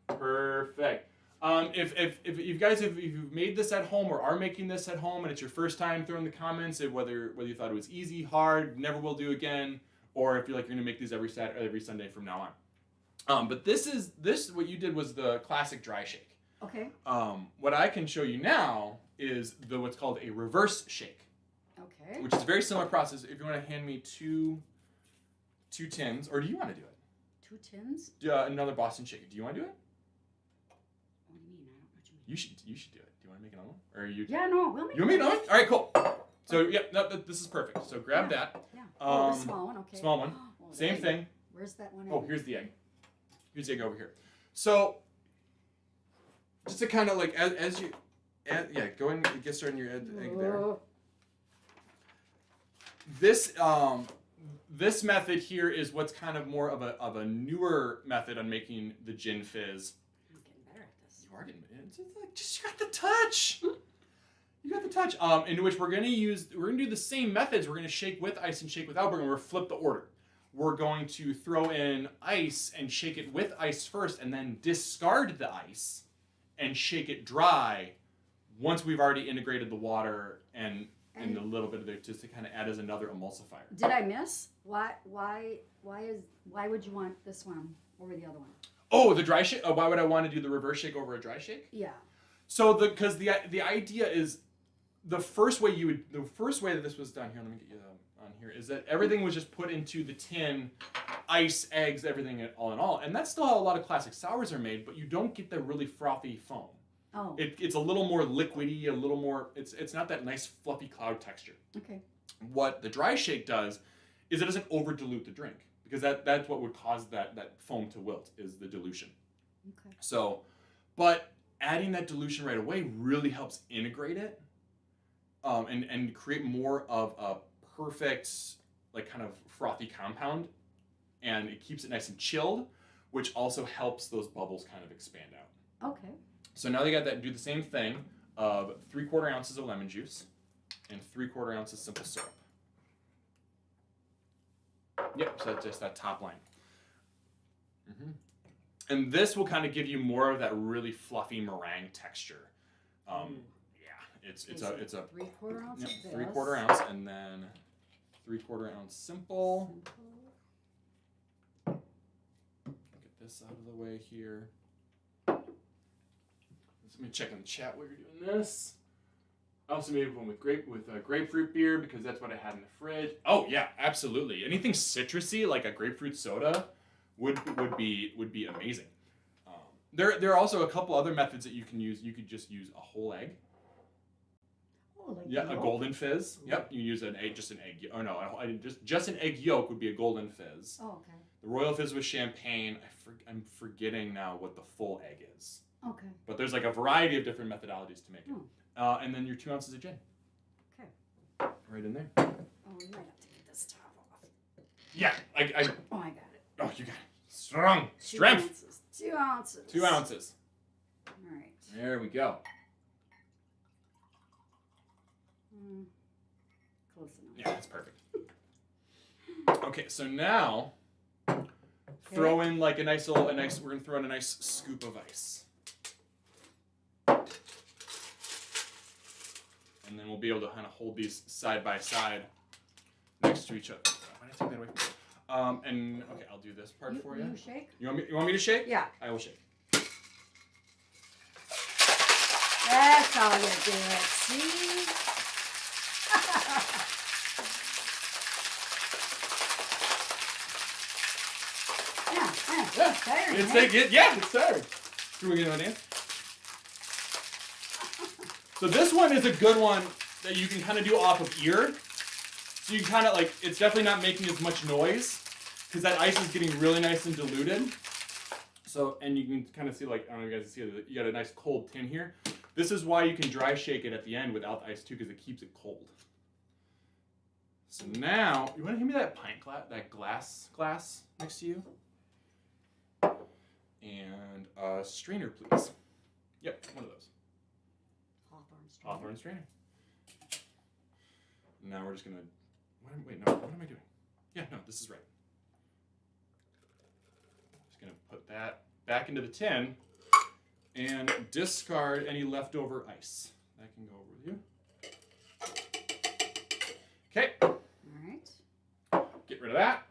perfect. If you guys if you've made this at home or are making this at home and it's your first time, throw in the comments whether you thought it was easy, hard, never will do again, or if you're like you're gonna make these every Sunday from now on. But this what you did was the classic dry shake. Okay. What I can show you now is what's called a reverse shake. Okay. Which is a very similar process. If you want to hand me two tins, or do you want to do it? 2 tins? Another Boston shake. Do you want to do it? What do you mean? I don't know what you mean. You should do it. Do you want to make another one? Or are you? Yeah, no, we'll make. You want me to? All right, cool. So yeah, no, this is perfect. So grab that. Yeah. The small one. Okay. Small one. Oh, Same thing. Where's that one? Oh, here's the egg. Here's the egg over here. So just to kind of like as you go ahead and get started on your egg there. This method here is what's kind of more of a newer method on making the Gin Fizz. I'm getting better at this. You are getting it's just you got the touch. You got the touch. In which we're gonna do the same methods. We're gonna shake with ice and shake without, but we're gonna flip the order. We're going to throw in ice and shake it with ice first, and then discard the ice and shake it dry once we've already integrated the water and a little bit of it just to kind of add as another emulsifier. Did I miss? Why would you want this one over the other one? Oh, the dry shake. Why would I want to do the reverse shake over a dry shake? Yeah. So because the idea is the first way that this was done here. Let me get you on here. Is that everything was just put into the tin, ice, eggs, everything all in all, and that's still how a lot of classic sours are made. But you don't get the really frothy foam. Oh. It's a little more liquidy, a little more. It's not that nice fluffy cloud texture. Okay. What the dry shake does is it doesn't over dilute the drink because that's what would cause that foam to wilt is the dilution. Okay. So, but adding that dilution right away really helps integrate it, and create more of a perfect like kind of frothy compound, and it keeps it nice and chilled, which also helps those bubbles kind of expand out. Okay. So now they got that. Do the same thing of 3/4 ounces of lemon juice and 3/4 ounces simple syrup. Yep, so that's just that top line. And this will kind of give you more of that really fluffy meringue texture. Yeah, it's a 3/4 ounce. Yep, 3/4 ounce, and then 3/4 ounce simple. Get this out of the way here. Let me check in the chat while you're doing this. I also made one with grapefruit beer because that's what I had in the fridge. Oh yeah, absolutely. Anything citrusy like a grapefruit soda would be amazing. There are also a couple other methods that you can use. You could just use a whole egg. Oh, like Yeah, a golden fizz. Yep, you use an egg, just an egg. Oh no, just an egg yolk would be a golden fizz. Oh, okay. The royal fizz with champagne. I'm forgetting now what the full egg is. Okay. But there's like a variety of different methodologies to make it. And then your 2 ounces of gin. Okay. Right in there. Oh, we might have to get this top off. Yeah, I Oh, I got it. oh, you got it. Strong. Strength. 2 ounces. 2 ounces. All right. There we go. Close enough. Yeah, that's perfect. Okay, so now throw in like we're gonna throw in a nice scoop of ice. And then we'll be able to kind of hold these side by side next to each other. Why did I take that away from you? And okay, I'll do this part for you. You shake? You want me to shake? Yeah. I will shake. That's how you do it. See? Yeah. Tired, It's tired. Can we get an idea? So this one is a good one that you can kind of do off of ear. So you can kind of like, it's definitely not making as much noise because that ice is getting really nice and diluted. So, and you can kind of see like, I don't know if you guys can see it, you got a nice cold tin here. This is why you can dry shake it at the end without the ice too, because it keeps it cold. So now, you want to hand me that pint glass, that glass next to you? And a strainer, please. Yep, one of those. Hawthorne strainer. Now we're just gonna. Wait, no. What am I doing? Yeah, no, this is right. Just gonna put that back into the tin and discard any leftover ice. That can go over with you. Okay. All right. Get rid of that.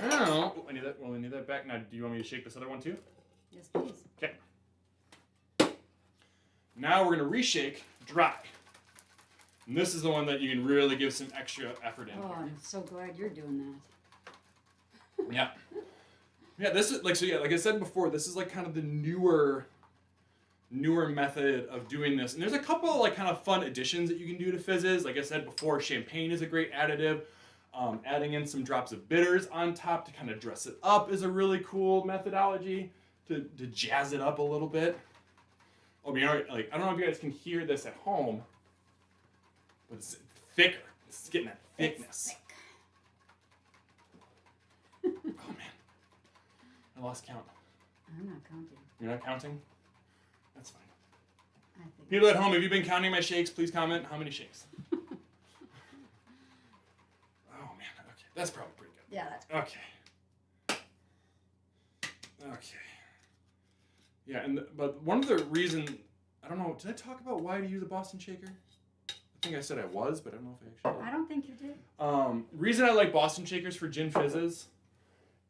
Now, I need that. Well, I need that back. Now, do you want me to shake this other one too? Yes, please. Okay. Now we're gonna reshake dry. And this is the one that you can really give some extra effort in. Oh, here. I'm so glad you're doing that. Yeah. Yeah, this is like, so yeah, like I said before, this is like kind of the newer method of doing this. And there's a couple of like kind of fun additions that you can do to fizzes. Like I said before, champagne is a great additive. Adding in some drops of bitters on top to kind of dress it up is a really cool methodology to jazz it up a little bit. I mean, like, I don't know if you guys can hear this at home, but it's thicker. It's getting that thickness. Thick. Oh man, I lost count. I'm not counting. You're not counting? That's fine. I think. People at home, have you been counting my shakes? Please comment how many shakes. Oh man, okay, that's probably pretty good. Yeah, that's good. Okay. Yeah, but one of the reasons, I don't know, did I talk about why to use a Boston shaker? I think I said I was, but I don't know if I actually did. I don't think you did. Reason I like Boston shakers for gin fizzes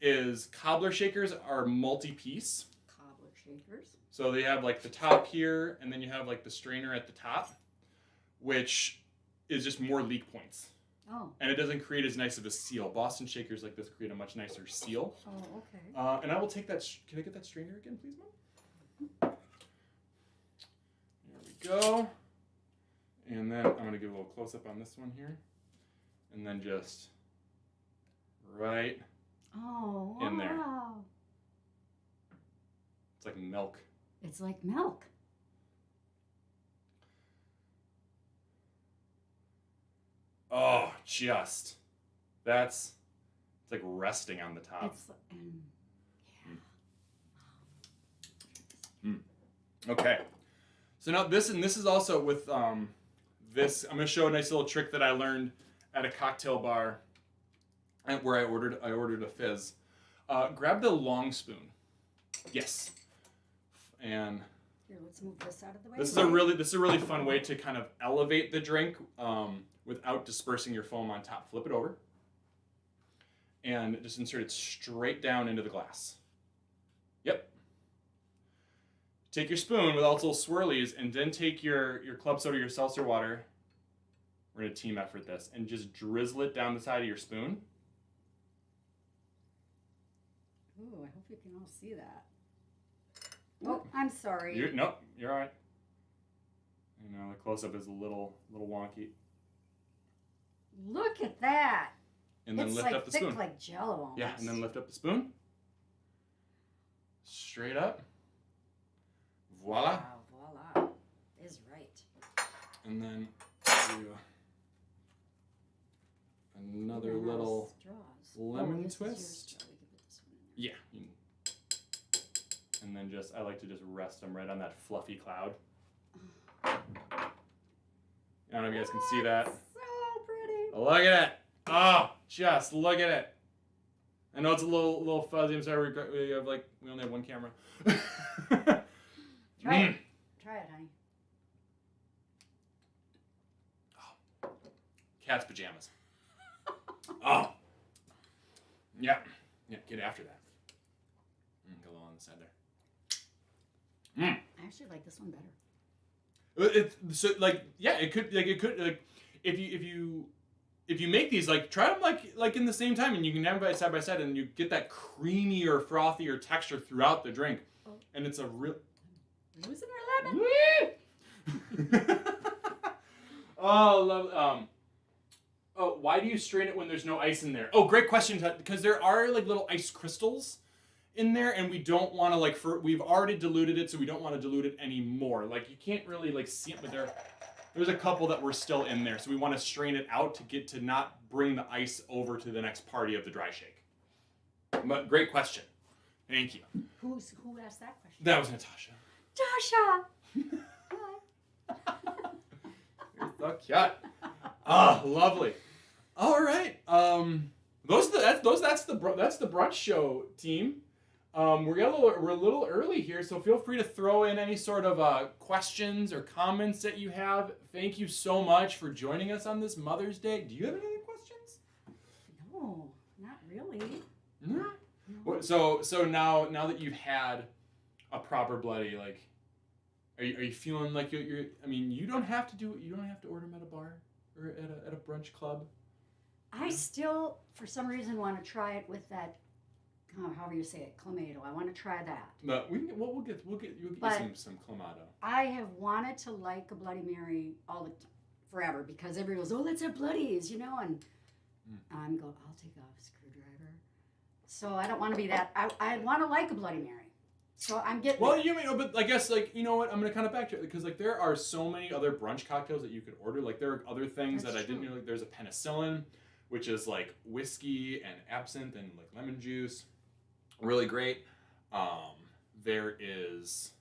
is cobbler shakers are multi-piece. Cobbler shakers. So they have like the top here, and then you have like the strainer at the top, which is just more leak points. Oh. And it doesn't create as nice of a seal. Boston shakers like this create a much nicer seal. Oh, okay. And I will take that. Can I get that strainer again, please, Mom? There we go. And then I'm going to give a little close-up on this one here. And then just right Oh, in there. wow. It's like milk. It's like milk. Oh, just. It's like resting on the top. It's Okay. So now this is also with this. I'm gonna show a nice little trick that I learned at a cocktail bar, where I ordered a fizz. Grab the long spoon. Yes. And here, let's move this out of the way. this is a really fun way to kind of elevate the drink without dispersing your foam on top. Flip it over. And just insert it straight down into the glass. Yep. Take your spoon with all its little swirlies, and then take your club soda, your seltzer water. We're gonna team effort this, and just drizzle it down the side of your spoon. Ooh, I hope you can all see that. Oh, I'm sorry. You're all right. You know, the close-up is a little wonky. Look at that. And then it's lift like up the thick, spoon. like Jello almost. Yeah, and then lift up the spoon. Straight up. Voila. Wow, voila. Is right. And then do another Ooh, little straws. lemon this is your twist. straw. We can put this one in there. Yeah. And then I like to just rest them right on that fluffy cloud. I don't know if you guys can see that. So pretty. Look at it. Oh, just look at it. I know it's a little fuzzy. I'm sorry. We only have one camera. Try it. Try it, honey. Oh. Cat's pajamas. Oh. Yeah. Yeah, get after that. Go on the side there. I actually like this one better. It could if you make these, like, try them like in the same time, and you can have them side by side, and you get that creamier, frothier texture throughout the drink, and it's a real. Losing our lemon. Oh, love. Oh, why do you strain it when there's no ice in there? Oh, great question. Because there are like little ice crystals in there, and we don't want to we've already diluted it, so we don't want to dilute it anymore. Like, you can't really like see it, but there's a couple that were still in there, so we want to strain it out to get to not bring the ice over to the next party of the dry shake. But great question. Thank you. Who asked that question? That was Natasha. Dasha. You're so cute. Ah, lovely. All right. That's the brunch show team. We're a little early here, so feel free to throw in any sort of questions or comments that you have. Thank you so much for joining us on this Mother's Day. Do you have any other questions? No, not really. No. No. So now that you've had a proper bloody, like, are you feeling like you're? I mean, you don't have to order them at a bar or at a brunch club. I still, for some reason, want to try it with that. However you say it, clamato. I want to try that. But we'll get you some clamato. I have wanted to like a Bloody Mary forever because everybody goes, "Oh, let's have bloodies," you know, and I'm going, "I'll take a screwdriver." So I don't want to be that. I want to like a Bloody Mary. So I'm getting. Well, but I guess like you know what, I'm gonna kind of backtrack it because like there are so many other brunch cocktails that you could order. Like there are other things That's that I true. didn't know. Like there's a penicillin, which is like whiskey and absinthe and like lemon juice. Really great. There is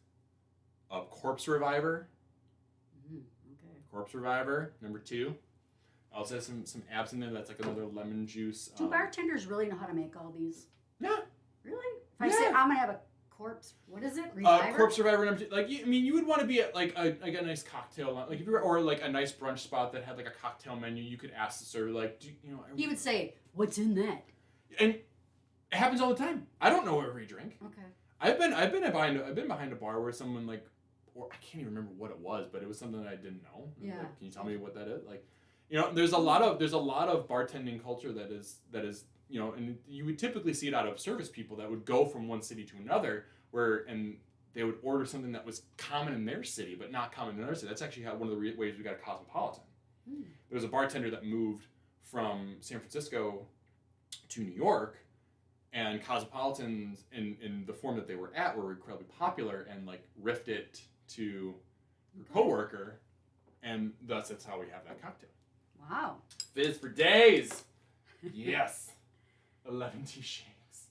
a Corpse Reviver. Okay. Corpse Reviver, number 2. Also has some absinthe. That's like another lemon juice. Do bartenders really know how to make all these? Yeah. Really? If I Yeah. say I'm gonna have a corpse, what is it? Reviver? Corpse Reviver number 2. Like you would want to be at like a nice cocktail, like if you were, or like a nice brunch spot that had like a cocktail menu. You could ask the server like, He would say, "What's in that?" And it happens all the time. I don't know every drink. Okay. I've been behind a bar where someone like, or I can't even remember what it was, but it was something that I didn't know. Yeah. Like, can you tell me what that is? Like, there's a lot of bartending culture that is and you would typically see it out of service people that would go from one city to another and they would order something that was common in their city but not common in another city. That's actually one of the ways we got a cosmopolitan. There was a bartender that moved from San Francisco to New York. And cosmopolitans, in the form that they were at, were incredibly popular, and like riffed it to your coworker, and thus that's how we have that cocktail. Wow. Fizz for days. Yes. 11 tea shakes.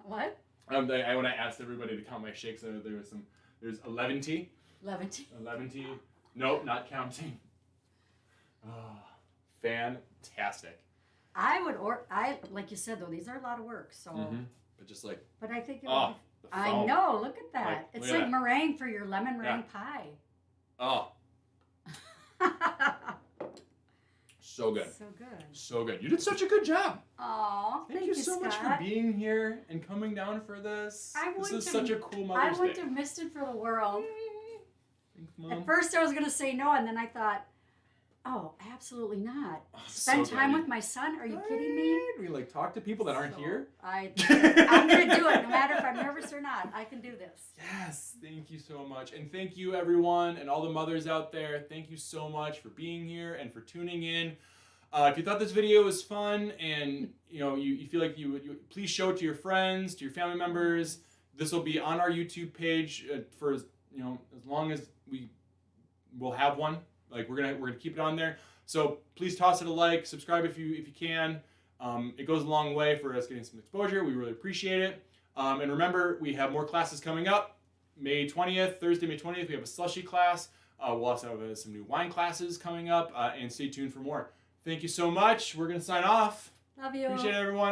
What? When I asked everybody to count my shakes, there's 11 tea. 11. 11 tea. Nope, not counting. Oh, fantastic. I would like you said though, these are a lot of work. So. But just like. But I think it Oh, would be, the I foam. know. Look at that. Like, It's look at like that. meringue for your lemon meringue pie. Oh, so good. So good. So good. You did such a good job. Aw, Thank you so much for being here and coming down for this. This is such a cool Mother's I wouldn't Day. have missed it for the world. Thanks, Mom. At first I was going to say no, and then I thought, oh, absolutely not. Oh, Spend so time glad with my son? Are you kidding me? We like talk to people that aren't So, here. I'm going to do it, no matter if I'm nervous or not. I can do this. Yes, thank you so much. And thank you everyone and all the mothers out there. Thank you so much for being here and for tuning in. If you thought this video was fun and you feel like you please show it to your friends, to your family members. This will be on our YouTube page for as long as we'll have one. Like we're gonna keep it on there. So please toss it a like, subscribe if you can. It goes a long way for us getting some exposure. We really appreciate it. And remember, we have more classes coming up. Thursday, May 20th, we have a slushy class. We'll also have some new wine classes coming up. And stay tuned for more. Thank you so much. We're gonna sign off. Love you. Appreciate it, everyone.